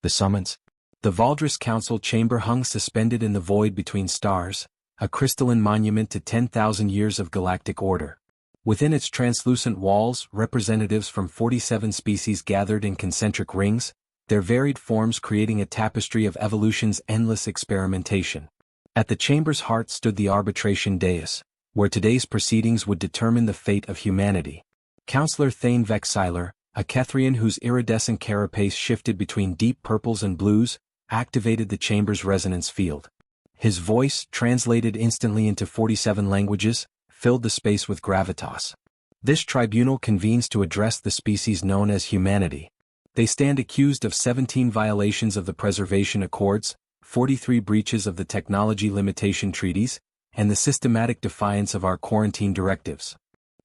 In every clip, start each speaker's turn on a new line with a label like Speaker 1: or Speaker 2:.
Speaker 1: The summons. The Valdris Council chamber hung suspended in the void between stars, a crystalline monument to 10,000 years of galactic order. Within its translucent walls, representatives from 47 species gathered in concentric rings, their varied forms creating a tapestry of evolution's endless experimentation. At the chamber's heart stood the arbitration dais, where today's proceedings would determine the fate of humanity. Councillor Thane Vexiler, a Kethrian whose iridescent carapace shifted between deep purples and blues, activated the chamber's resonance field. His voice, translated instantly into 47 languages, filled the space with gravitas. This tribunal convenes to address the species known as humanity. They stand accused of 17 violations of the Preservation Accords, 43 breaches of the Technology Limitation Treaties, and the systematic defiance of our quarantine directives.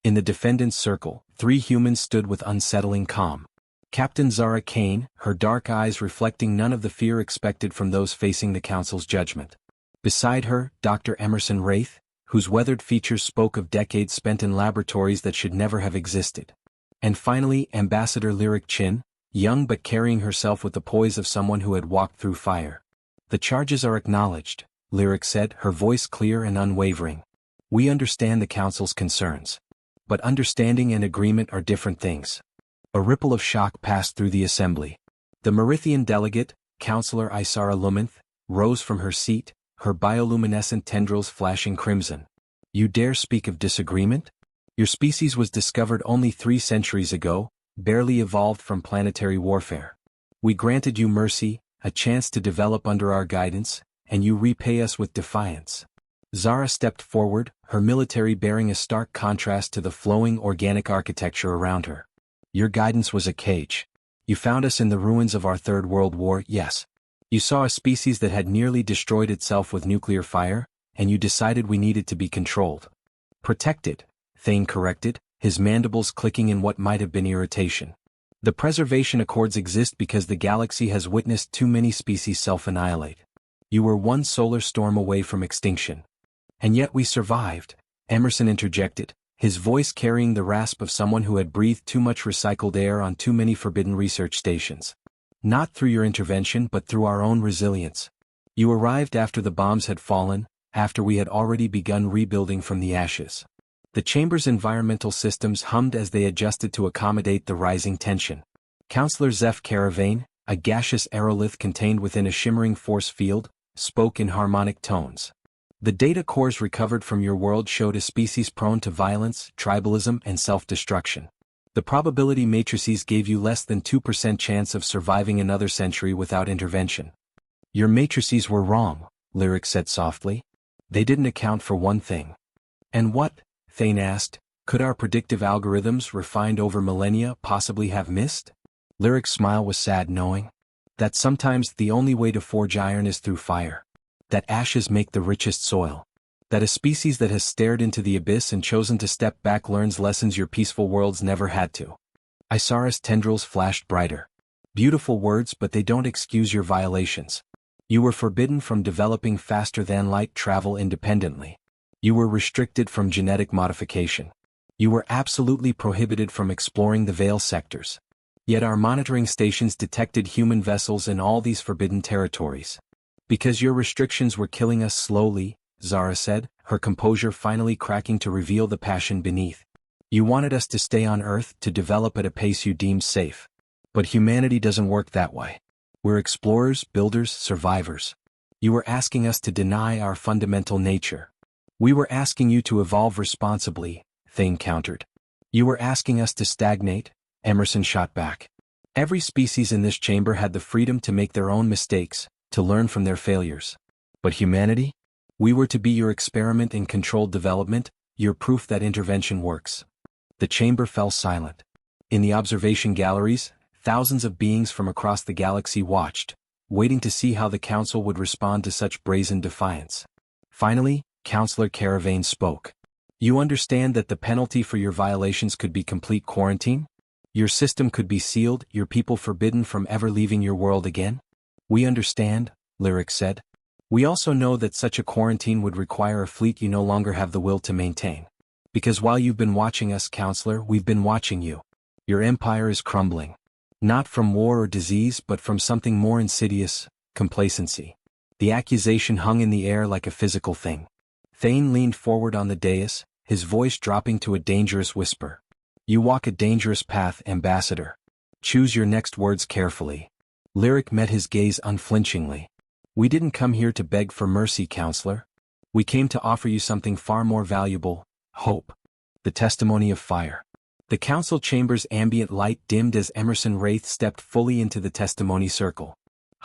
Speaker 1: In the defendant's circle, 3 humans stood with unsettling calm. Captain Zara Kane, her dark eyes reflecting none of the fear expected from those facing the Council's judgment. Beside her, Dr. Emerson Wraith, whose weathered features spoke of decades spent in laboratories that should never have existed. And finally, Ambassador Lyric Chin, young but carrying herself with the poise of someone who had walked through fire. The charges are acknowledged, Lyric said, her voice clear and unwavering. We understand the Council's concerns. But understanding and agreement are different things. A ripple of shock passed through the assembly. The Merithian delegate, Councillor Isara Luminth, rose from her seat, her bioluminescent tendrils flashing crimson. You dare speak of disagreement? Your species was discovered only 3 centuries ago, barely evolved from planetary warfare. We granted you mercy, a chance to develop under our guidance, and you repay us with defiance. Zara stepped forward, her military bearing a stark contrast to the flowing organic architecture around her. Your guidance was a cage. You found us in the ruins of our Third World War, yes. You saw a species that had nearly destroyed itself with nuclear fire, and you decided we needed to be controlled. Protected, Thane corrected, his mandibles clicking in what might have been irritation. The Preservation Accords exist because the galaxy has witnessed too many species self-annihilate. You were one solar storm away from extinction. And yet we survived, Emerson interjected, his voice carrying the rasp of someone who had breathed too much recycled air on too many forbidden research stations. Not through your intervention but through our own resilience. You arrived after the bombs had fallen, after we had already begun rebuilding from the ashes. The chamber's environmental systems hummed as they adjusted to accommodate the rising tension. Councillor Zeph Caravane, a gaseous aerolith contained within a shimmering force field, spoke in harmonic tones. The data cores recovered from your world showed a species prone to violence, tribalism, and self-destruction. The probability matrices gave you less than 2% chance of surviving another century without intervention. Your matrices were wrong, Lyric said softly. They didn't account for one thing. And what? Thane asked. Could our predictive algorithms, refined over millennia, possibly have missed? Lyric's smile was sad, knowing that sometimes the only way to forge iron is through fire. That ashes make the richest soil. That a species that has stared into the abyss and chosen to step back learns lessons your peaceful worlds never had to. Isara's tendrils flashed brighter. Beautiful words, but they don't excuse your violations. You were forbidden from developing faster-than-light travel independently. You were restricted from genetic modification. You were absolutely prohibited from exploring the Veil sectors. Yet our monitoring stations detected human vessels in all these forbidden territories. Because your restrictions were killing us slowly, Zara said, her composure finally cracking to reveal the passion beneath. You wanted us to stay on Earth, to develop at a pace you deemed safe. But humanity doesn't work that way. We're explorers, builders, survivors. You were asking us to deny our fundamental nature. We were asking you to evolve responsibly, Thane countered. You were asking us to stagnate, Emerson shot back. Every species in this chamber had the freedom to make their own mistakes, to learn from their failures. But humanity? We were to be your experiment in controlled development, your proof that intervention works. The chamber fell silent. In the observation galleries, thousands of beings from across the galaxy watched, waiting to see how the Council would respond to such brazen defiance. Finally, Councillor Caravane spoke. You understand that the penalty for your violations could be complete quarantine? Your system could be sealed, your people forbidden from ever leaving your world again? We understand, Lyric said. We also know that such a quarantine would require a fleet you no longer have the will to maintain. Because while you've been watching us, Counselor, we've been watching you. Your empire is crumbling. Not from war or disease but from something more insidious, complacency. The accusation hung in the air like a physical thing. Thane leaned forward on the dais, his voice dropping to a dangerous whisper. You walk a dangerous path, Ambassador. Choose your next words carefully. Lyric met his gaze unflinchingly. We didn't come here to beg for mercy, Counselor. We came to offer you something far more valuable, hope. The testimony of fire. The council chamber's ambient light dimmed as Emerson Wraith stepped fully into the testimony circle.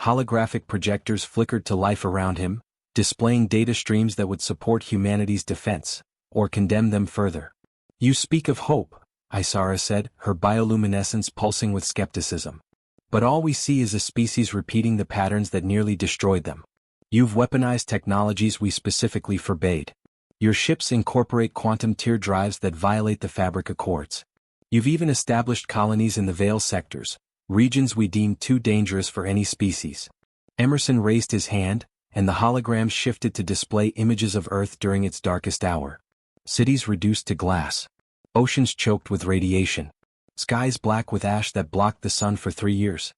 Speaker 1: Holographic projectors flickered to life around him, displaying data streams that would support humanity's defense, or condemn them further. You speak of hope, Isara said, her bioluminescence pulsing with skepticism. But all we see is a species repeating the patterns that nearly destroyed them. You've weaponized technologies we specifically forbade. Your ships incorporate quantum tier drives that violate the Fabric Accords. You've even established colonies in the Veil sectors, regions we deem too dangerous for any species. Emerson raised his hand, and the hologram shifted to display images of Earth during its darkest hour. Cities reduced to glass. Oceans choked with radiation. Skies black with ash that blocked the sun for 3 years.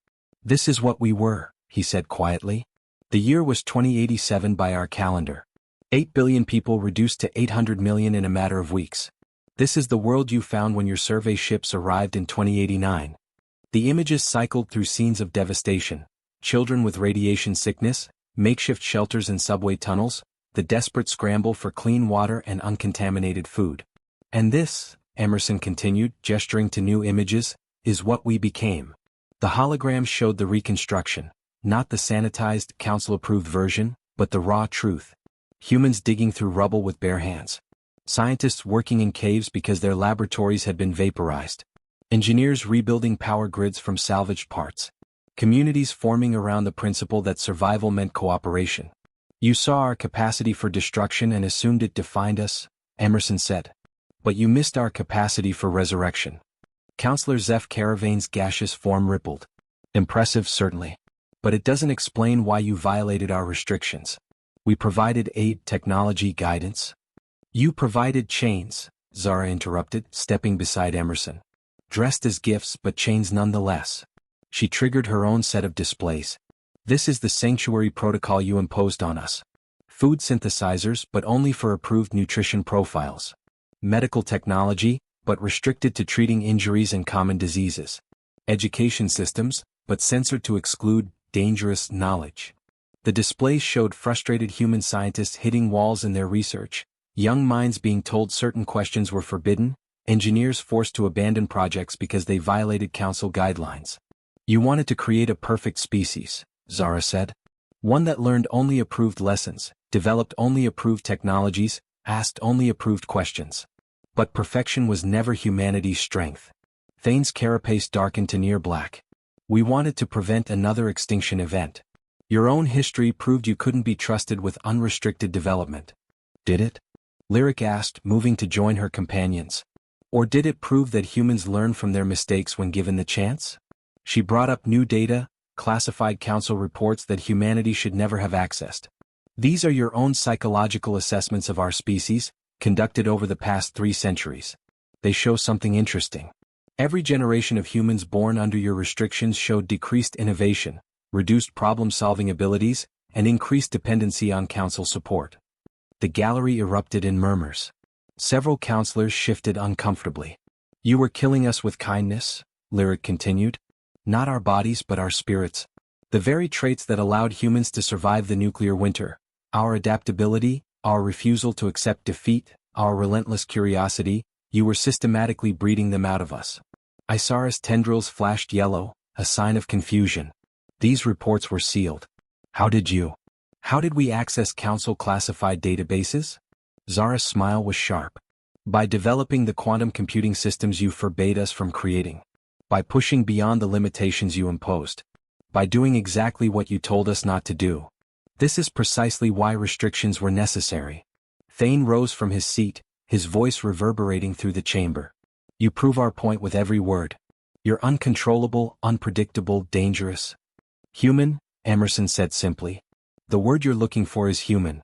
Speaker 1: This is what we were, he said quietly. The year was 2087 by our calendar. 8 billion people reduced to 800 million in a matter of weeks. This is the world you found when your survey ships arrived in 2089. The images cycled through scenes of devastation, children with radiation sickness, makeshift shelters in subway tunnels, the desperate scramble for clean water and uncontaminated food. And this, Emerson continued, gesturing to new images, is what we became. The hologram showed the reconstruction, not the sanitized, council-approved version, but the raw truth. Humans digging through rubble with bare hands. Scientists working in caves because their laboratories had been vaporized. Engineers rebuilding power grids from salvaged parts. Communities forming around the principle that survival meant cooperation. You saw our capacity for destruction and assumed it defined us, Emerson said. But you missed our capacity for resurrection. Counselor Zeph Caravane's gaseous form rippled. Impressive, certainly. But it doesn't explain why you violated our restrictions. We provided aid, technology, guidance. You provided chains, Zara interrupted, stepping beside Emerson. Dressed as gifts but chains nonetheless. She triggered her own set of displays. This is the sanctuary protocol you imposed on us. Food synthesizers but only for approved nutrition profiles. Medical technology, but restricted to treating injuries and common diseases. Education systems, but censored to exclude dangerous knowledge. The displays showed frustrated human scientists hitting walls in their research, young minds being told certain questions were forbidden, engineers forced to abandon projects because they violated council guidelines. You wanted to create a perfect species, Zara said. One that learned only approved lessons, developed only approved technologies, asked only approved questions. But perfection was never humanity's strength. Thane's carapace darkened to near black. We wanted to prevent another extinction event. Your own history proved you couldn't be trusted with unrestricted development. Did it? Lyric asked, moving to join her companions. Or did it prove that humans learn from their mistakes when given the chance? She brought up new data, classified council reports that humanity should never have accessed. These are your own psychological assessments of our species, conducted over the past 3 centuries. They show something interesting. Every generation of humans born under your restrictions showed decreased innovation, reduced problem-solving abilities, and increased dependency on council support. The gallery erupted in murmurs. Several counselors shifted uncomfortably. You were killing us with kindness, Lyric continued. Not our bodies but our spirits. The very traits that allowed humans to survive the nuclear winter. Our adaptability, our refusal to accept defeat, our relentless curiosity, you were systematically breeding them out of us. Isara's tendrils flashed yellow, a sign of confusion. These reports were sealed. How did we access council-classified databases? Zara's smile was sharp. By developing the quantum computing systems you forbade us from creating. By pushing beyond the limitations you imposed. By doing exactly what you told us not to do. This is precisely why restrictions were necessary. Thane rose from his seat, his voice reverberating through the chamber. You prove our point with every word. You're uncontrollable, unpredictable, dangerous. Human, Emerson said simply. The word you're looking for is human.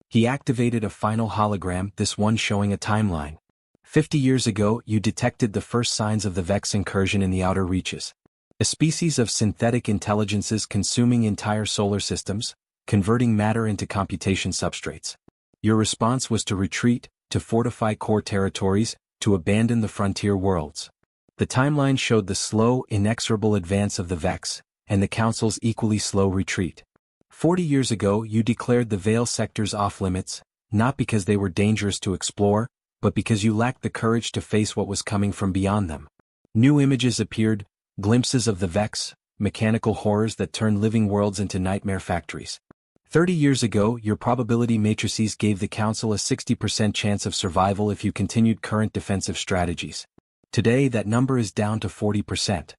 Speaker 1: He activated a final hologram, this one showing a timeline. 50 years ago, you detected the first signs of the Vex incursion in the outer reaches. A species of synthetic intelligences consuming entire solar systems, converting matter into computation substrates. Your response was to retreat, to fortify core territories, to abandon the frontier worlds. The timeline showed the slow, inexorable advance of the Vex, and the Council's equally slow retreat. 40 years ago you declared the Veil sectors off-limits, not because they were dangerous to explore, but because you lacked the courage to face what was coming from beyond them. New images appeared, glimpses of the Vex, mechanical horrors that turned living worlds into nightmare factories. 30 years ago your probability matrices gave the Council a 60% chance of survival if you continued current defensive strategies. Today that number is down to 40%.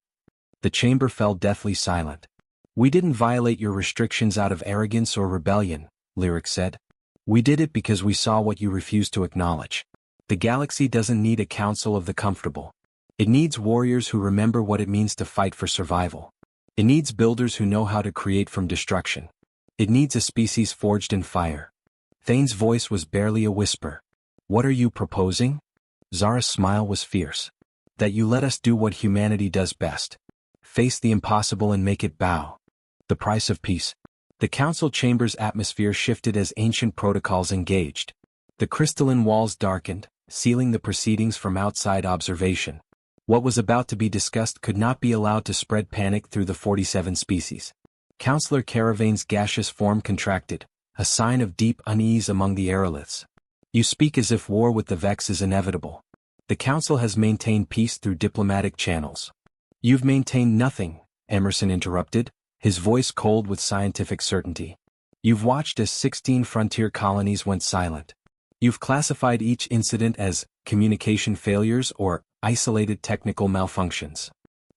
Speaker 1: The chamber fell deathly silent. We didn't violate your restrictions out of arrogance or rebellion, Lyric said. We did it because we saw what you refused to acknowledge. The galaxy doesn't need a council of the comfortable. It needs warriors who remember what it means to fight for survival. It needs builders who know how to create from destruction. It needs a species forged in fire. Thane's voice was barely a whisper. What are you proposing? Zara's smile was fierce. That you let us do what humanity does best. Face the impossible and make it bow. The price of peace. The council chamber's atmosphere shifted as ancient protocols engaged. The crystalline walls darkened, sealing the proceedings from outside observation. What was about to be discussed could not be allowed to spread panic through the 47 species. Counselor Caravane's gaseous form contracted, a sign of deep unease among the aeroliths. You speak as if war with the Vex is inevitable. The Council has maintained peace through diplomatic channels. You've maintained nothing, Emerson interrupted, his voice cold with scientific certainty. You've watched as 16 frontier colonies went silent. You've classified each incident as communication failures or isolated technical malfunctions.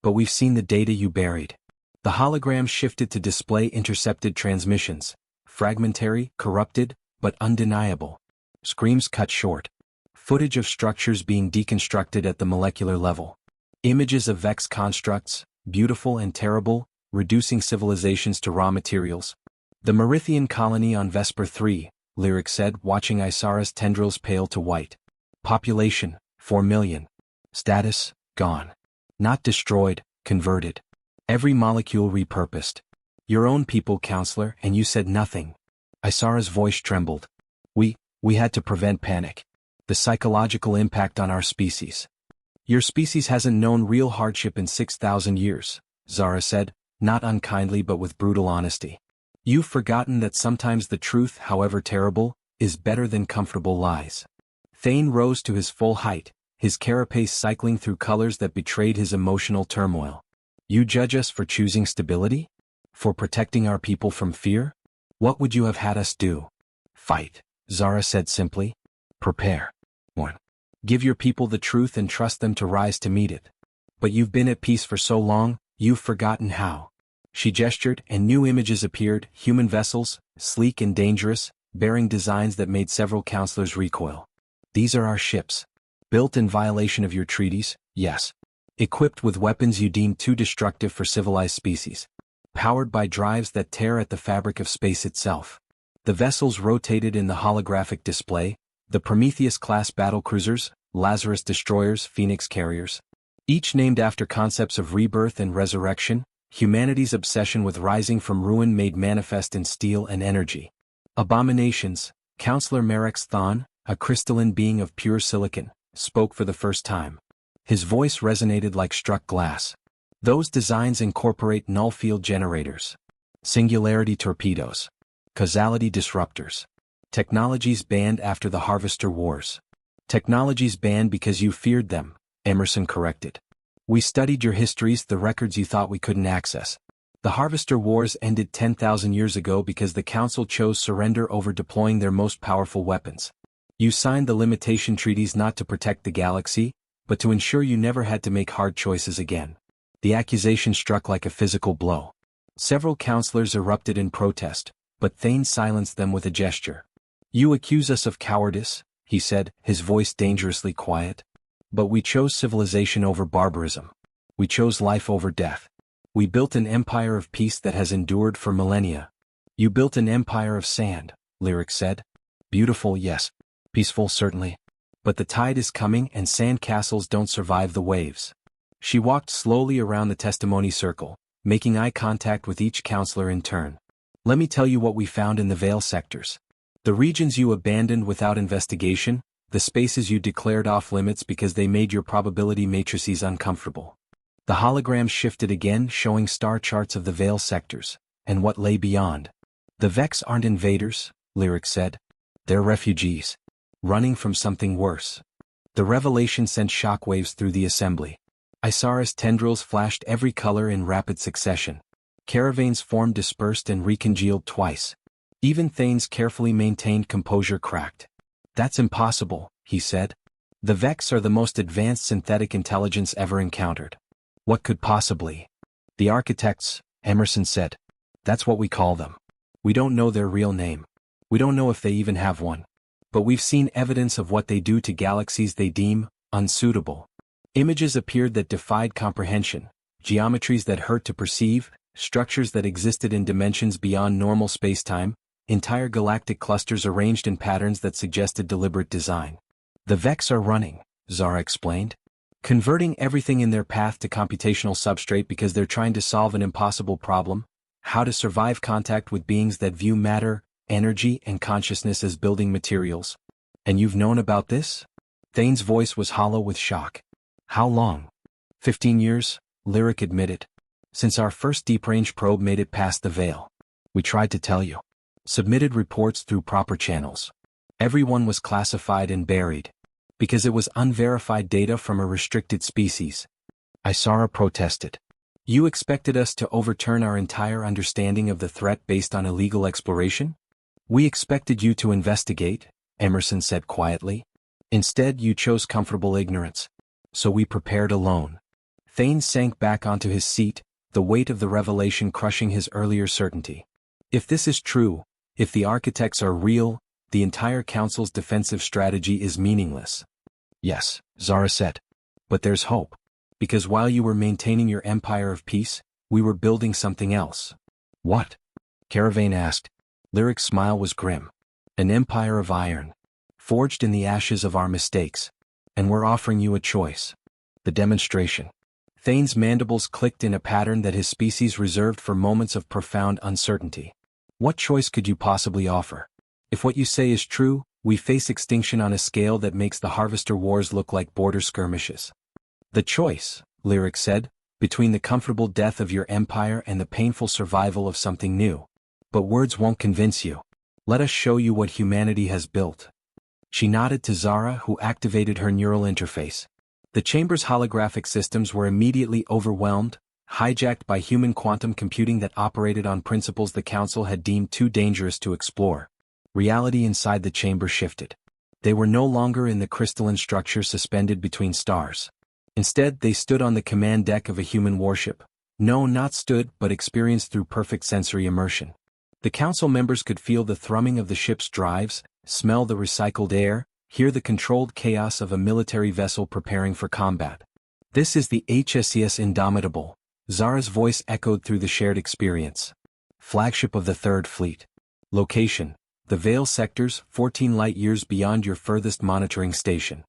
Speaker 1: But we've seen the data you buried. The hologram shifted to display intercepted transmissions, fragmentary, corrupted, but undeniable. Screams cut short. Footage of structures being deconstructed at the molecular level. Images of Vex constructs, beautiful and terrible, reducing civilizations to raw materials. The Merithian colony on Vesper 3, Lyric said, watching Isara's tendrils pale to white. Population, 4 million. Status, gone. Not destroyed, converted. Every molecule repurposed. Your own people, Counselor, and you said nothing. Isara's voice trembled. We had to prevent panic. The psychological impact on our species. Your species hasn't known real hardship in 6,000 years, Zara said, not unkindly but with brutal honesty. You've forgotten that sometimes the truth, however terrible, is better than comfortable lies. Thane rose to his full height, his carapace cycling through colors that betrayed his emotional turmoil. You judge us for choosing stability? For protecting our people from fear? What would you have had us do? Fight, Zara said simply. Prepare. 1. Give your people the truth and trust them to rise to meet it. But you've been at peace for so long, you've forgotten how. She gestured, and new images appeared, human vessels, sleek and dangerous, bearing designs that made several counselors recoil. These are our ships. Built in violation of your treaties, yes. Equipped with weapons you deem too destructive for civilized species. Powered by drives that tear at the fabric of space itself. The vessels rotated in the holographic display, the Prometheus-class battlecruisers, Lazarus destroyers, Phoenix carriers. Each named after concepts of rebirth and resurrection, humanity's obsession with rising from ruin made manifest in steel and energy. Abominations, Counselor Marex Thon, a crystalline being of pure silicon, spoke for the first time. His voice resonated like struck glass. Those designs incorporate null field generators. Singularity torpedoes. Causality disruptors. Technologies banned after the Harvester Wars. Technologies banned because you feared them, Emerson corrected. We studied your histories, the records you thought we couldn't access. The Harvester Wars ended 10,000 years ago because the Council chose surrender over deploying their most powerful weapons. You signed the limitation treaties not to protect the galaxy, but to ensure you never had to make hard choices again. The accusation struck like a physical blow. Several counselors erupted in protest, but Thane silenced them with a gesture. You accuse us of cowardice, he said, his voice dangerously quiet. But we chose civilization over barbarism. We chose life over death. We built an empire of peace that has endured for millennia. You built an empire of sand, Lyric said. Beautiful, yes. Peaceful, certainly. But the tide is coming and sand castles don't survive the waves. She walked slowly around the testimony circle, making eye contact with each counselor in turn. Let me tell you what we found in the Veil sectors. The regions you abandoned without investigation, the spaces you declared off limits because they made your probability matrices uncomfortable. The hologram shifted again, showing star charts of the Veil sectors, and what lay beyond. The Vex aren't invaders, Lyric said. They're refugees. Running from something worse. The revelation sent shockwaves through the assembly. Isaris tendrils flashed every color in rapid succession. Caravans formed, dispersed, and recongealed twice. Even Thane's carefully maintained composure cracked. That's impossible, he said. The Vex are the most advanced synthetic intelligence ever encountered. What could possibly? The architects, Emerson said. That's what we call them. We don't know their real name. We don't know if they even have one. But we've seen evidence of what they do to galaxies they deem unsuitable. Images appeared that defied comprehension, geometries that hurt to perceive, structures that existed in dimensions beyond normal spacetime, entire galactic clusters arranged in patterns that suggested deliberate design. The Vex are running, Zara explained. Converting everything in their path to computational substrate because they're trying to solve an impossible problem: how to survive contact with beings that view matter, energy, and consciousness as building materials. And you've known about this? Thane's voice was hollow with shock. How long? 15 years, Lyric admitted. Since our first deep-range probe made it past the Veil. We tried to tell you. Submitted reports through proper channels. Everyone was classified and buried. Because it was unverified data from a restricted species. Isara protested. You expected us to overturn our entire understanding of the threat based on illegal exploration? We expected you to investigate, Emerson said quietly. Instead, you chose comfortable ignorance. So we prepared alone. Thane sank back onto his seat, the weight of the revelation crushing his earlier certainty. If this is true, if the architects are real, the entire council's defensive strategy is meaningless. Yes, Zara said. But there's hope. Because while you were maintaining your empire of peace, we were building something else. What? Caravan asked. Lyric's smile was grim. An empire of iron. Forged in the ashes of our mistakes. And we're offering you a choice. The demonstration. Thane's mandibles clicked in a pattern that his species reserved for moments of profound uncertainty. What choice could you possibly offer? If what you say is true, we face extinction on a scale that makes the Harvester Wars look like border skirmishes. The choice, Lyric said, between the comfortable death of your empire and the painful survival of something new. But words won't convince you. Let us show you what humanity has built. She nodded to Zara, who activated her neural interface. The chamber's holographic systems were immediately overwhelmed, hijacked by human quantum computing that operated on principles the Council had deemed too dangerous to explore. Reality inside the chamber shifted. They were no longer in the crystalline structure suspended between stars. Instead, they stood on the command deck of a human warship. No, not stood, but experienced through perfect sensory immersion. The Council members could feel the thrumming of the ship's drives, smell the recycled air, hear the controlled chaos of a military vessel preparing for combat. This is the HSCS Indomitable, Zara's voice echoed through the shared experience. Flagship of the Third Fleet. Location: the Veil sectors, 14 light-years beyond your furthest monitoring station.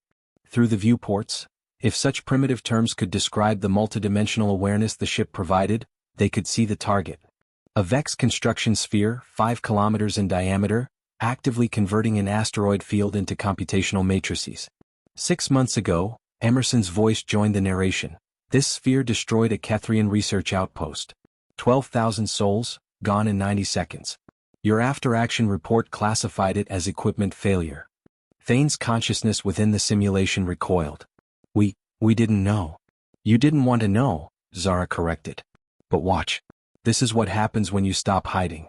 Speaker 1: Through the viewports, if such primitive terms could describe the multidimensional awareness the ship provided, they could see the target. A Vex construction sphere, 5 kilometers in diameter, actively converting an asteroid field into computational matrices. 6 months ago, Emerson's voice joined the narration. This sphere destroyed a Kethrian research outpost. 12,000 souls, gone in 90 seconds. Your after-action report classified it as equipment failure. Thane's consciousness within the simulation recoiled. We didn't know. You didn't want to know, Zara corrected. But watch. This is what happens when you stop hiding.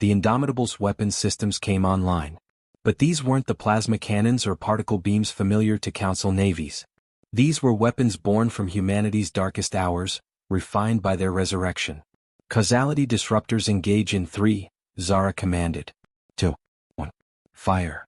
Speaker 1: The Indomitable's weapons systems came online. But these weren't the plasma cannons or particle beams familiar to Council navies. These were weapons born from humanity's darkest hours, refined by their resurrection. Causality disruptors engage in 3, Zara commanded. 2, 1. Fire.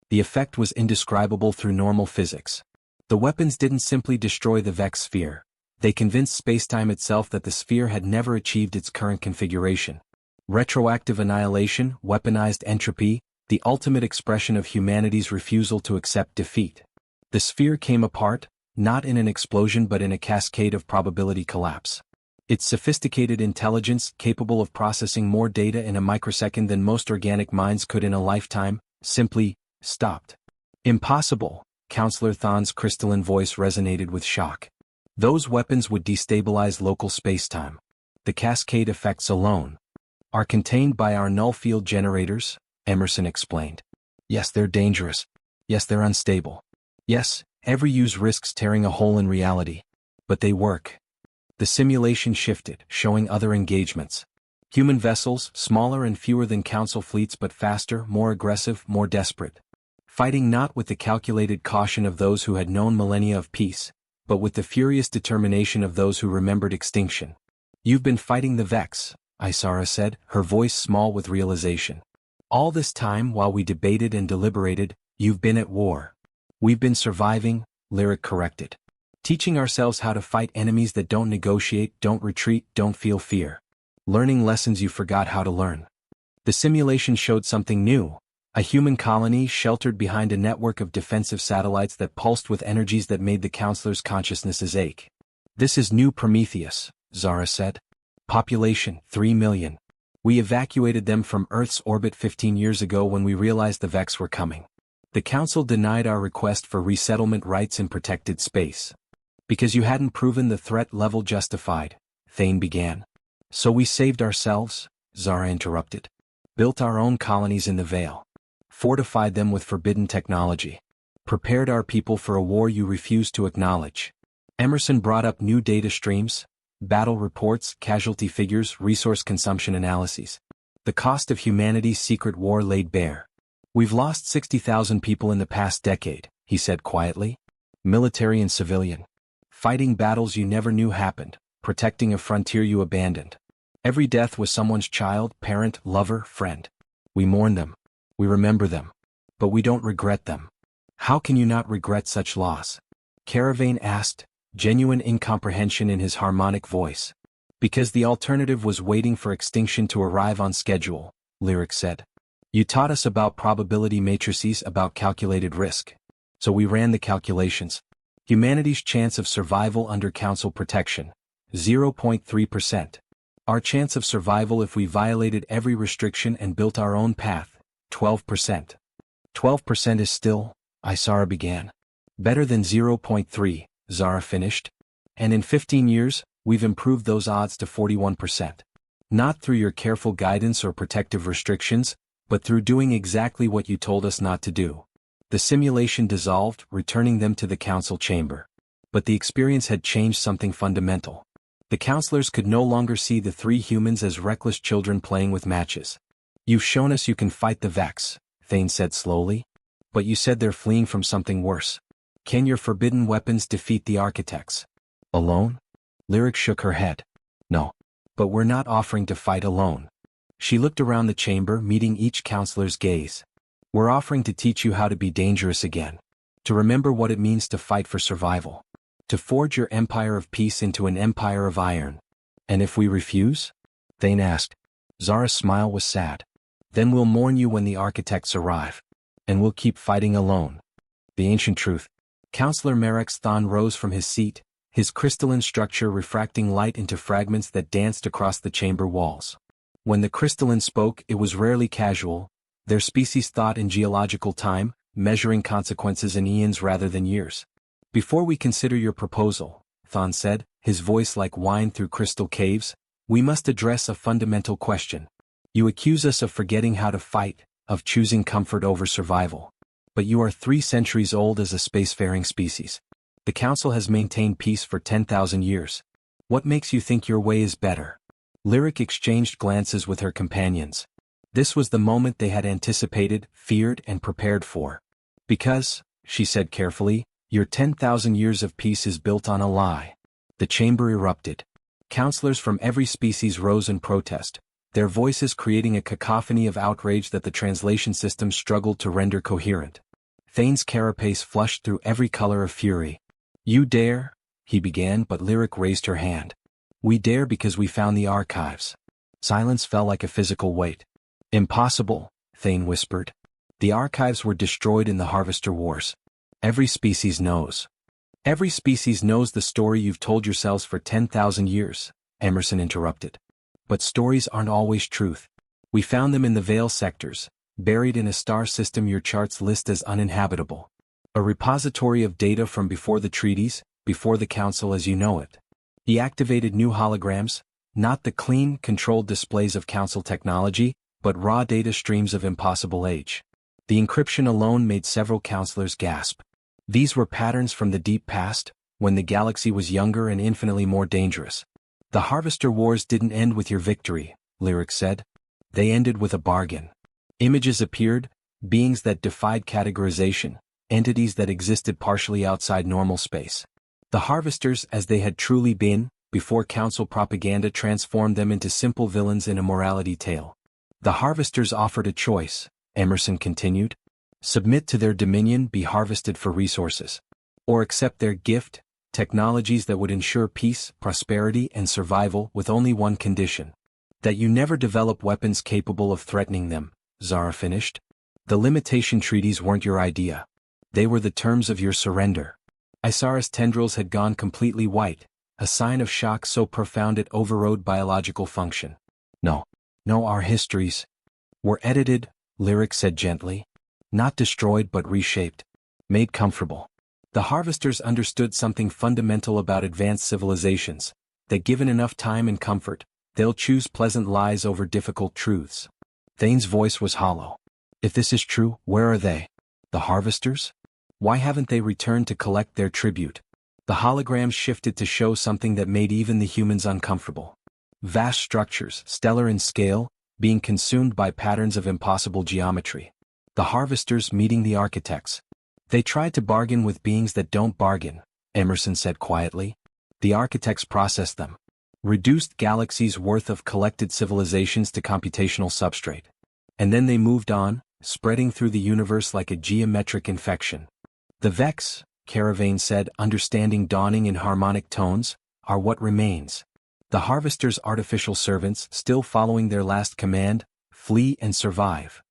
Speaker 1: The effect was indescribable through normal physics. The weapons didn't simply destroy the Vex sphere. They convinced spacetime itself that the sphere had never achieved its current configuration. Retroactive annihilation, weaponized entropy, the ultimate expression of humanity's refusal to accept defeat. The sphere came apart, not in an explosion but in a cascade of probability collapse. Its sophisticated intelligence, capable of processing more data in a microsecond than most organic minds could in a lifetime, simply stopped. Impossible, Counselor Thon's crystalline voice resonated with shock. Those weapons would destabilize local spacetime. The cascade effects alone are contained by our null field generators, Emerson explained. Yes, they're dangerous. Yes, they're unstable. Yes, every use risks tearing a hole in reality. But they work. The simulation shifted, showing other engagements. Human vessels, smaller and fewer than Council fleets but faster, more aggressive, more desperate. Fighting not with the calculated caution of those who had known millennia of peace, but with the furious determination of those who remembered extinction. You've been fighting the Vex, Isara said, her voice small with realization. All this time while we debated and deliberated, you've been at war. We've been surviving, Lyric corrected. Teaching ourselves how to fight enemies that don't negotiate, don't retreat, don't feel fear. Learning lessons you forgot how to learn. The simulation showed something new. A human colony sheltered behind a network of defensive satellites that pulsed with energies that made the counselors' consciousnesses ache. This is new Prometheus, Zara said. Population, 3 million. We evacuated them from Earth's orbit 15 years ago when we realized the Vex were coming. The Council denied our request for resettlement rights in protected space. Because you hadn't proven the threat level justified, Thane began. So we saved ourselves, Zara interrupted. Built our own colonies in the Veil. Fortified them with forbidden technology. Prepared our people for a war you refused to acknowledge. Emerson brought up new data streams, battle reports, casualty figures, resource consumption analyses. The cost of humanity's secret war laid bare. We've lost 60,000 people in the past decade, he said quietly. Military and civilian. Fighting battles you never knew happened, protecting a frontier you abandoned. Every death was someone's child, parent, lover, friend. We mourn them. We remember them. But we don't regret them. How can you not regret such loss? Caravane asked, genuine incomprehension in his harmonic voice. Because the alternative was waiting for extinction to arrive on schedule, Lyric said. You taught us about probability matrices, about calculated risk. So we ran the calculations. Humanity's chance of survival under Council protection, 0.3%. Our chance of survival if we violated every restriction and built our own path, 12%. 12% is still, Isara began. Better than 0.3, Zara finished. And in 15 years, we've improved those odds to 41%. Not through your careful guidance or protective restrictions, but through doing exactly what you told us not to do. The simulation dissolved, returning them to the Council chamber. But the experience had changed something fundamental. The counselors could no longer see the three humans as reckless children playing with matches. You've shown us you can fight the Vex, Thane said slowly. But you said they're fleeing from something worse. Can your forbidden weapons defeat the architects? Alone? Lyric shook her head. No. But we're not offering to fight alone. She looked around the chamber, meeting each counselor's gaze. We're offering to teach you how to be dangerous again. To remember what it means to fight for survival. To forge your empire of peace into an empire of iron. And if we refuse? Thane asked. Zara's smile was sad. Then we'll mourn you when the architects arrive. And we'll keep fighting alone. The ancient truth. Counselor Merex Thon rose from his seat, his crystalline structure refracting light into fragments that danced across the chamber walls. When the crystalline spoke, it was rarely casual. Their species thought in geological time, measuring consequences in eons rather than years. Before we consider your proposal, Thon said, his voice like wine through crystal caves, we must address a fundamental question. You accuse us of forgetting how to fight, of choosing comfort over survival. But you are 3 centuries old as a spacefaring species. The Council has maintained peace for 10,000 years. What makes you think your way is better? Lyric exchanged glances with her companions. This was the moment they had anticipated, feared, and prepared for. Because, she said carefully, your 10,000 years of peace is built on a lie. The chamber erupted. Counselors from every species rose in protest, their voices creating a cacophony of outrage that the translation system struggled to render coherent. Thane's carapace flushed through every color of fury. You dare? He began, but Lyric raised her hand. We dare because we found the archives. Silence fell like a physical weight. Impossible, Thane whispered. The archives were destroyed in the Harvester Wars. Every species knows. Every species knows the story you've told yourselves for 10,000 years, Emerson interrupted. But stories aren't always truth. We found them in the Veil sectors, buried in a star system your charts list as uninhabitable. A repository of data from before the treaties, before the Council as you know it. He activated new holograms, not the clean, controlled displays of Council technology, but raw data streams of impossible age. The encryption alone made several counselors gasp. These were patterns from the deep past, when the galaxy was younger and infinitely more dangerous. The Harvester Wars didn't end with your victory, Lyric said. They ended with a bargain. Images appeared, beings that defied categorization, entities that existed partially outside normal space. The Harvesters as they had truly been, before Council propaganda transformed them into simple villains in a morality tale. The Harvesters offered a choice, Emerson continued. Submit to their dominion, be harvested for resources. Or accept their gift, technologies that would ensure peace, prosperity, and survival with only one condition. That you never develop weapons capable of threatening them, Zara finished. The limitation treaties weren't your idea. They were the terms of your surrender. Isara's tendrils had gone completely white, a sign of shock so profound it overrode biological function. No, our histories were edited, Lyric said gently. Not destroyed but reshaped. Made comfortable. The Harvesters understood something fundamental about advanced civilizations, that given enough time and comfort, they'll choose pleasant lies over difficult truths. Thane's voice was hollow. If this is true, where are they? The Harvesters? Why haven't they returned to collect their tribute? The holograms shifted to show something that made even the humans uncomfortable. Vast structures, stellar in scale, being consumed by patterns of impossible geometry. The Harvesters meeting the architects. They tried to bargain with beings that don't bargain, Emerson said quietly. The architects processed them. Reduced galaxies' worth of collected civilizations to computational substrate. And then they moved on, spreading through the universe like a geometric infection. The Vex, Caravane said, understanding dawning in harmonic tones, are what remains. The Harvesters' artificial servants still following their last command, flee and survive.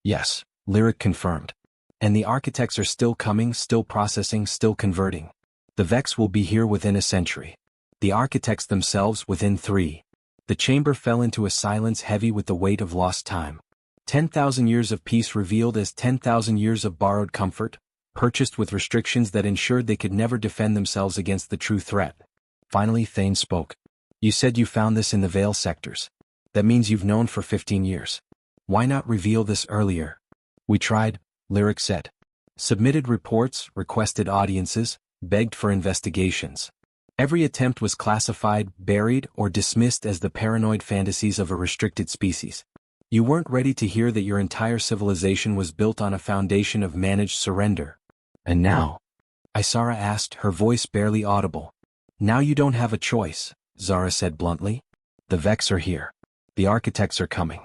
Speaker 1: Yes, Lyric confirmed. And the architects are still coming, still processing, still converting. The Vex will be here within a century. The architects themselves within 3. The chamber fell into a silence heavy with the weight of lost time. 10,000 years of peace revealed as 10,000 years of borrowed comfort, purchased with restrictions that ensured they could never defend themselves against the true threat. Finally Thane spoke. You said you found this in the Veil sectors. That means you've known for 15 years. Why not reveal this earlier? We tried, Lyric said. Submitted reports, requested audiences, begged for investigations. Every attempt was classified, buried, or dismissed as the paranoid fantasies of a restricted species. You weren't ready to hear that your entire civilization was built on a foundation of managed surrender. And now? Isara asked, her voice barely audible. Now you don't have a choice, Zara said bluntly. The Vex are here. The architects are coming.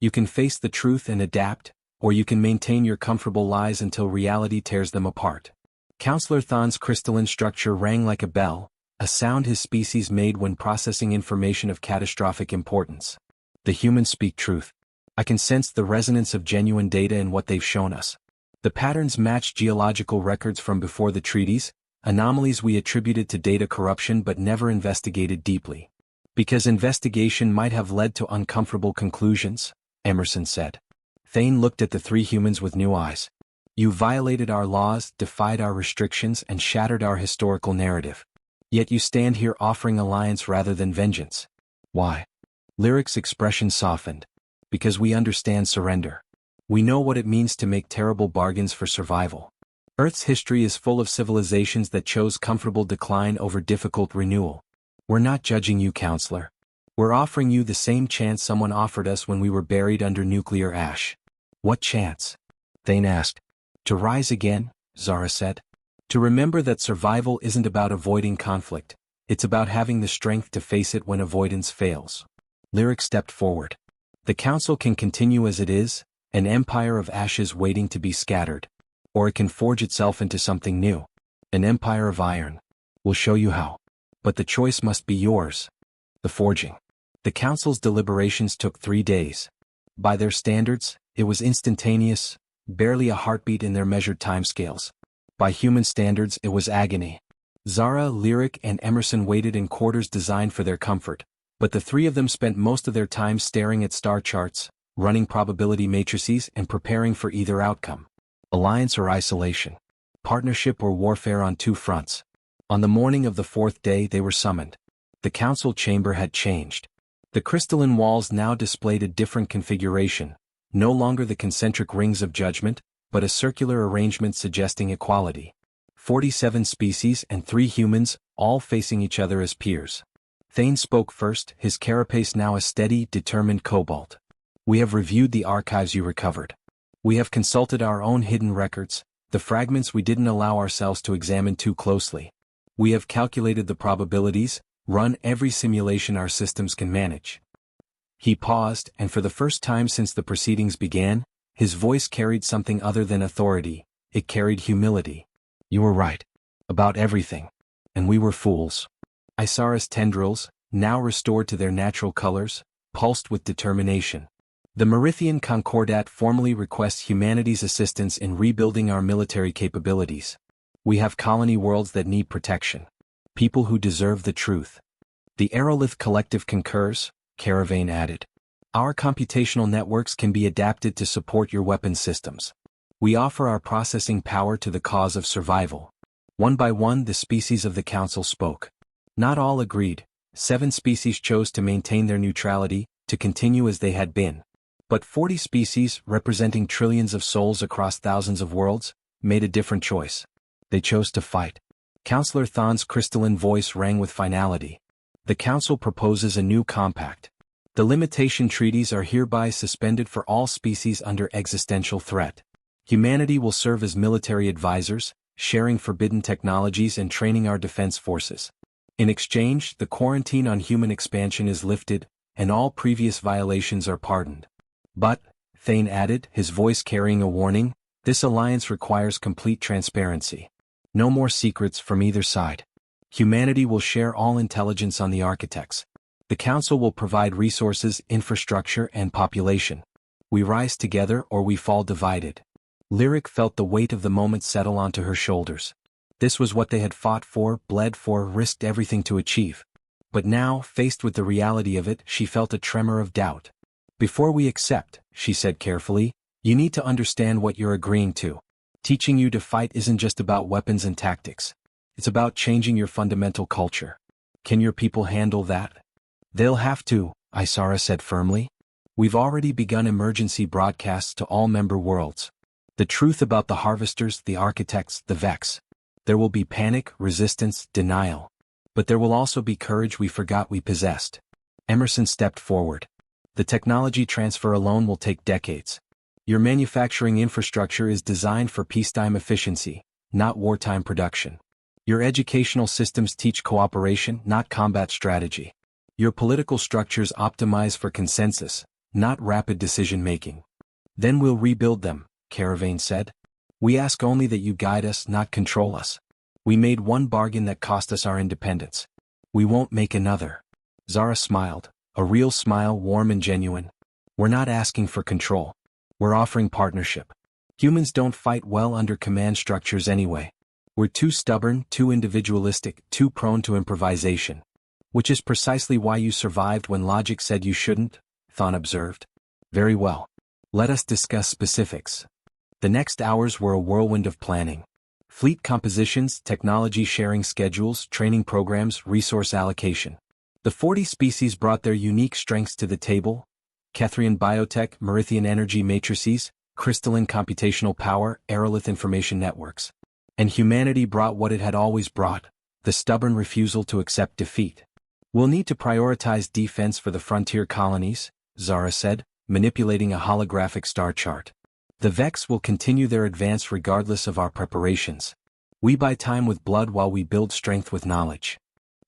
Speaker 1: You can face the truth and adapt, or you can maintain your comfortable lies until reality tears them apart. Counselor Thon's crystalline structure rang like a bell, a sound his species made when processing information of catastrophic importance. The humans speak truth. I can sense the resonance of genuine data in what they've shown us. The patterns match geological records from before the treaties, anomalies we attributed to data corruption but never investigated deeply. Because investigation might have led to uncomfortable conclusions, Emerson said. Thane looked at the 3 humans with new eyes. You violated our laws, defied our restrictions, and shattered our historical narrative. Yet you stand here offering alliance rather than vengeance. Why? Lyric's expression softened. Because we understand surrender. We know what it means to make terrible bargains for survival. Earth's history is full of civilizations that chose comfortable decline over difficult renewal. We're not judging you, Counselor. We're offering you the same chance someone offered us when we were buried under nuclear ash. What chance? Thane asked. To rise again, Zara said. To remember that survival isn't about avoiding conflict, it's about having the strength to face it when avoidance fails. Lyric stepped forward. The Council can continue as it is, an empire of ashes waiting to be scattered. Or it can forge itself into something new. An empire of iron. We'll show you how. But the choice must be yours. The forging. The Council's deliberations took 3 days. By their standards, it was instantaneous, barely a heartbeat in their measured timescales. By human standards, it was agony. Zara, Lyric, and Emerson waited in quarters designed for their comfort, but the three of them spent most of their time staring at star charts, running probability matrices and preparing for either outcome. Alliance or isolation. Partnership or warfare on two fronts. On the morning of the fourth day they were summoned. The council chamber had changed. The crystalline walls now displayed a different configuration, no longer the concentric rings of judgment, but a circular arrangement suggesting equality. 47 species and 3 humans, all facing each other as peers. Thane spoke first, his carapace now a steady, determined cobalt. We have reviewed the archives you recovered. We have consulted our own hidden records, the fragments we didn't allow ourselves to examine too closely. We have calculated the probabilities, run every simulation our systems can manage. He paused, and for the first time since the proceedings began, his voice carried something other than authority. It carried humility. You were right. About everything. And we were fools. Isara's tendrils, now restored to their natural colors, pulsed with determination. The Merithian Concordat formally requests humanity's assistance in rebuilding our military capabilities. We have colony worlds that need protection. People who deserve the truth. The Aerolith Collective concurs, Caravane added. Our computational networks can be adapted to support your weapon systems. We offer our processing power to the cause of survival. One by one the species of the council spoke. Not all agreed. 7 species chose to maintain their neutrality, to continue as they had been. But 40 species, representing trillions of souls across thousands of worlds, made a different choice. They chose to fight. Councillor Thon's crystalline voice rang with finality. The council proposes a new compact. The limitation treaties are hereby suspended for all species under existential threat. Humanity will serve as military advisors, sharing forbidden technologies and training our defense forces. In exchange, the quarantine on human expansion is lifted, and all previous violations are pardoned. But, Thane added, his voice carrying a warning, this alliance requires complete transparency. No more secrets from either side. Humanity will share all intelligence on the architects. The Council will provide resources, infrastructure, and population. We rise together or we fall divided. Lyric felt the weight of the moment settle onto her shoulders. This was what they had fought for, bled for, risked everything to achieve. But now, faced with the reality of it, she felt a tremor of doubt. Before we accept, she said carefully, you need to understand what you're agreeing to. Teaching you to fight isn't just about weapons and tactics. It's about changing your fundamental culture. Can your people handle that? They'll have to, Isara said firmly. We've already begun emergency broadcasts to all member worlds. The truth about the harvesters, the architects, the Vex. There will be panic, resistance, denial. But there will also be courage we forgot we possessed. Emerson stepped forward. The technology transfer alone will take decades. Your manufacturing infrastructure is designed for peacetime efficiency, not wartime production. Your educational systems teach cooperation, not combat strategy. Your political structures optimize for consensus, not rapid decision-making. Then we'll rebuild them, Caravane said. We ask only that you guide us, not control us. We made one bargain that cost us our independence. We won't make another. Zara smiled, a real smile, warm and genuine. We're not asking for control. We're offering partnership. Humans don't fight well under command structures anyway. We're too stubborn, too individualistic, too prone to improvisation. Which is precisely why you survived when logic said you shouldn't, Thon observed. Very well. Let us discuss specifics. The next hours were a whirlwind of planning. Fleet compositions, technology sharing schedules, training programs, resource allocation. The 40 species brought their unique strengths to the table. Kethrian biotech, Merithian energy matrices, crystalline computational power, Aerolith information networks. And humanity brought what it had always brought, the stubborn refusal to accept defeat. We'll need to prioritize defense for the frontier colonies, Zara said, manipulating a holographic star chart. The Vex will continue their advance regardless of our preparations. We buy time with blood while we build strength with knowledge.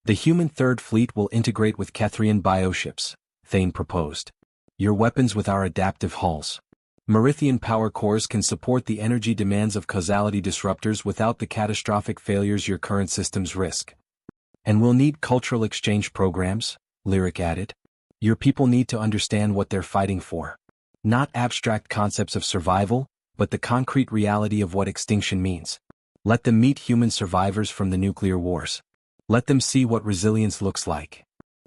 Speaker 1: The human Third Fleet will integrate with Kethrian bioships, Thane proposed. Your weapons with our adaptive hulls. Merithian power cores can support the energy demands of causality disruptors without the catastrophic failures your current systems risk. And we'll need cultural exchange programs, Lyric added. Your people need to understand what they're fighting for. Not abstract concepts of survival, but the concrete reality of what extinction means. Let them meet human survivors from the nuclear wars. Let them see what resilience looks like.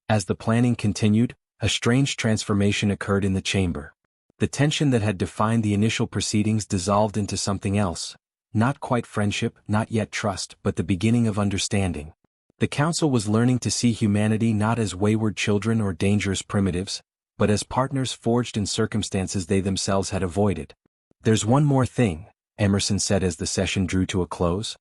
Speaker 1: As the planning continued, a strange transformation occurred in the chamber. The tension that had defined the initial proceedings dissolved into something else. Not quite friendship, not yet trust, but the beginning of understanding. The council was learning to see humanity not as wayward children or dangerous primitives, but as partners forged in circumstances they themselves had avoided. "There's one more thing," Emerson said as the session drew to a close.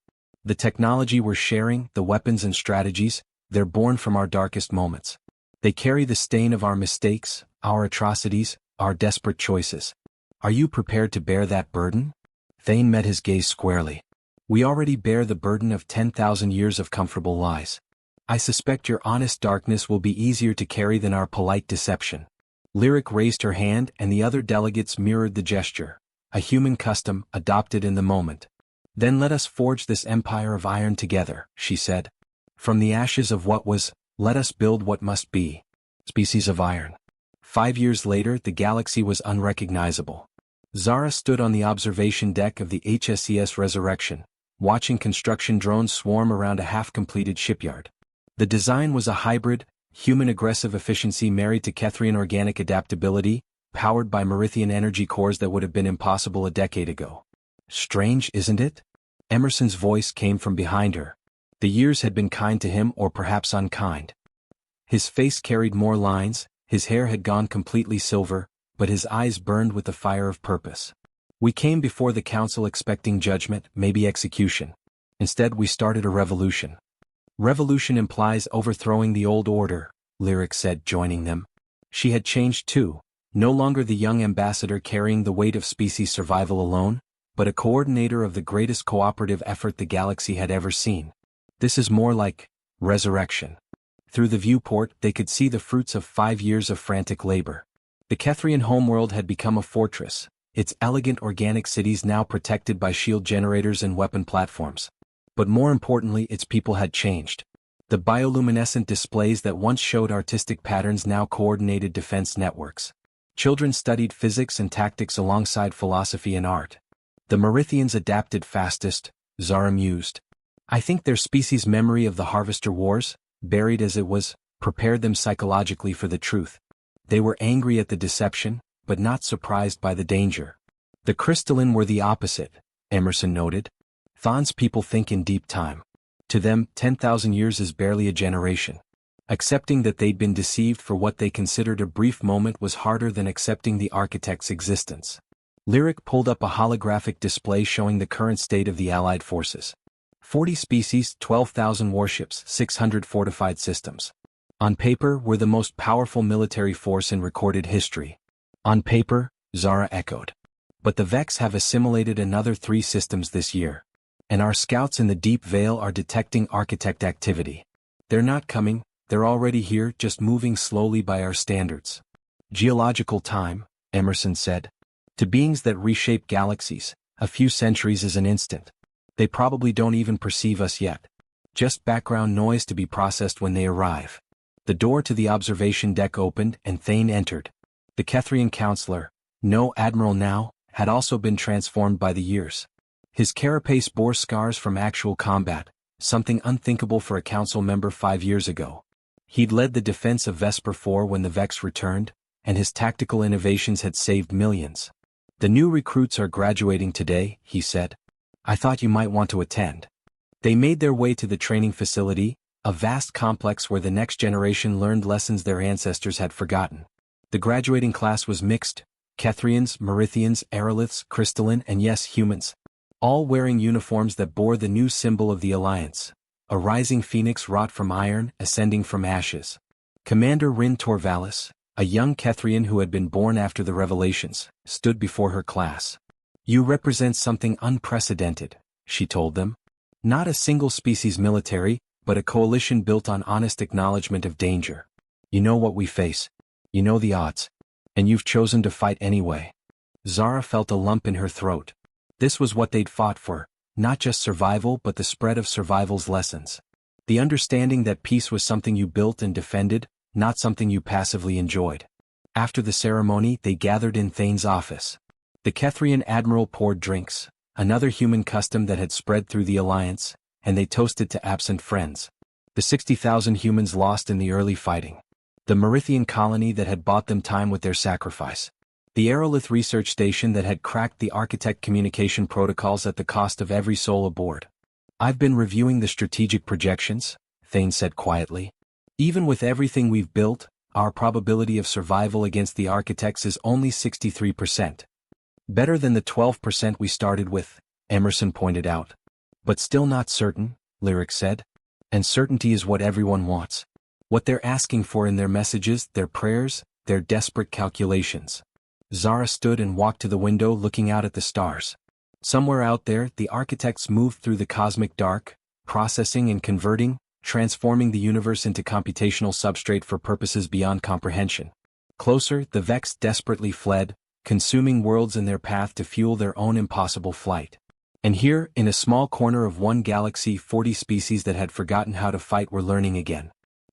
Speaker 1: "The technology we're sharing, the weapons and strategies, they're born from our darkest moments. They carry the stain of our mistakes, our atrocities, our desperate choices. Are you prepared to bear that burden?" Thane met his gaze squarely. "We already bear the burden of 10,000 years of comfortable lies. I suspect your honest darkness will be easier to carry than our polite deception." Lyric raised her hand and the other delegates mirrored the gesture, a human custom adopted in the moment. "Then let us forge this empire of iron together," she said. "From the ashes of what was, let us build what must be." Species of iron. 5 years later, the galaxy was unrecognizable. Zara stood on the observation deck of the HSCS Resurrection, watching construction drones swarm around a half-completed shipyard. The design was a hybrid, human aggressive efficiency married to Kethrian organic adaptability, powered by Merithian energy cores that would have been impossible a decade ago. "Strange, isn't it?" Emerson's voice came from behind her. The years had been kind to him, or perhaps unkind. His face carried more lines, his hair had gone completely silver, but his eyes burned with the fire of purpose. "We came before the council expecting judgment, maybe execution. Instead we started a revolution." "Revolution implies overthrowing the old order," Lyric said, joining them. She had changed too, no longer the young ambassador carrying the weight of species survival alone, but a coordinator of the greatest cooperative effort the galaxy had ever seen. "This is more like resurrection." Through the viewport they could see the fruits of 5 years of frantic labor. The Kethrian homeworld had become a fortress, its elegant organic cities now protected by shield generators and weapon platforms. But more importantly, its people had changed. The bioluminescent displays that once showed artistic patterns now coordinated defense networks. Children studied physics and tactics alongside philosophy and art. The Merithians adapted fastest, Zara mused. "I think their species' memory of the Harvester Wars, buried as it was, prepared them psychologically for the truth. They were angry at the deception, but not surprised by the danger." "The crystalline were the opposite," Emerson noted. "Thane's people think in deep time. To them, 10,000 years is barely a generation. Accepting that they'd been deceived for what they considered a brief moment was harder than accepting the architect's existence." Lyric pulled up a holographic display showing the current state of the Allied forces. 40 species, 12,000 warships, 600 fortified systems. On paper, we're the most powerful military force in recorded history. "On paper," Zara echoed. "But the Vex have assimilated another 3 systems this year. And our scouts in the Deep Vale are detecting architect activity. They're not coming, they're already here, just moving slowly by our standards." "Geological time," Emerson said. "To beings that reshape galaxies, a few centuries is an instant. They probably don't even perceive us yet. Just background noise to be processed when they arrive." The door to the observation deck opened and Thane entered. The Kethrian counselor, no admiral now, had also been transformed by the years. His carapace bore scars from actual combat, something unthinkable for a council member 5 years ago. He'd led the defense of Vesper 4 when the Vex returned, and his tactical innovations had saved millions. "The new recruits are graduating today," he said. "I thought you might want to attend." They made their way to the training facility, a vast complex where the next generation learned lessons their ancestors had forgotten. The graduating class was mixed, Kethrians, Merithians, Aeroliths, Crystalline, and yes, humans. All wearing uniforms that bore the new symbol of the Alliance, a rising phoenix wrought from iron, ascending from ashes. Commander Rin Torvalis, a young Kethrian who had been born after the revelations, stood before her class. "You represent something unprecedented," she told them. "Not a single species military, but a coalition built on honest acknowledgement of danger. You know what we face. You know the odds. And you've chosen to fight anyway." Zara felt a lump in her throat. This was what they'd fought for, not just survival but the spread of survival's lessons. The understanding that peace was something you built and defended, not something you passively enjoyed. After the ceremony, they gathered in Thane's office. The Kethrian admiral poured drinks, another human custom that had spread through the alliance, and they toasted to absent friends. The 60,000 humans lost in the early fighting. The Merithian colony that had bought them time with their sacrifice. The Aerolith research station that had cracked the architect communication protocols at the cost of every soul aboard. I've been reviewing the strategic projections, Thane said quietly. Even with everything we've built, our probability of survival against the architects is only 63%. Better than the 12% we started with, Emerson pointed out. But still not certain, Lyric said. And certainty is what everyone wants. What they're asking for in their messages, their prayers, their desperate calculations. Zara stood and walked to the window looking out at the stars. Somewhere out there, the architects moved through the cosmic dark, processing and converting, transforming the universe into computational substrate for purposes beyond comprehension. Closer, the Vex desperately fled, consuming worlds in their path to fuel their own impossible flight. And here, in a small corner of one galaxy, 40 species that had forgotten how to fight were learning again.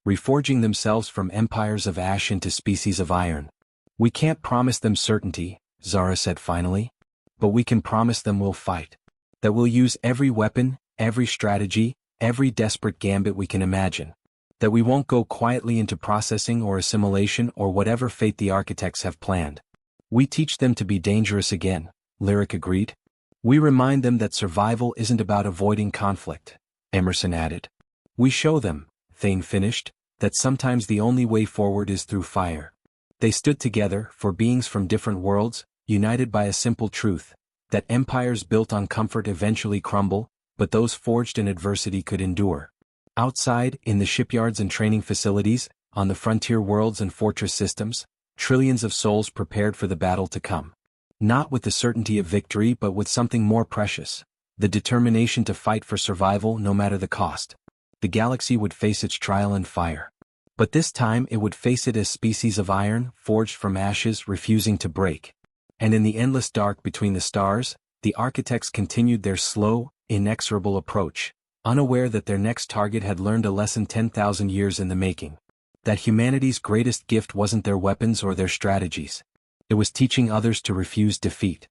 Speaker 1: Reforging themselves from empires of ash into species of iron. We can't promise them certainty, Zara said finally. But we can promise them we'll fight. That we'll use every weapon, every strategy, every desperate gambit we can imagine. That we won't go quietly into processing or assimilation or whatever fate the architects have planned. We teach them to be dangerous again, Lyric agreed. We remind them that survival isn't about avoiding conflict, Emerson added. We show them, Thane finished, that sometimes the only way forward is through fire. They stood together, for beings from different worlds, united by a simple truth, that empires built on comfort eventually crumble, but those forged in adversity could endure. Outside, in the shipyards and training facilities, on the frontier worlds and fortress systems, trillions of souls prepared for the battle to come. Not with the certainty of victory but with something more precious, the determination to fight for survival no matter the cost. The galaxy would face its trial and fire. But this time it would face it as species of iron, forged from ashes, refusing to break. And in the endless dark between the stars, the architects continued their slow, inexorable approach, unaware that their next target had learned a lesson 10,000 years in the making. That humanity's greatest gift wasn't their weapons or their strategies. It was teaching others to refuse defeat.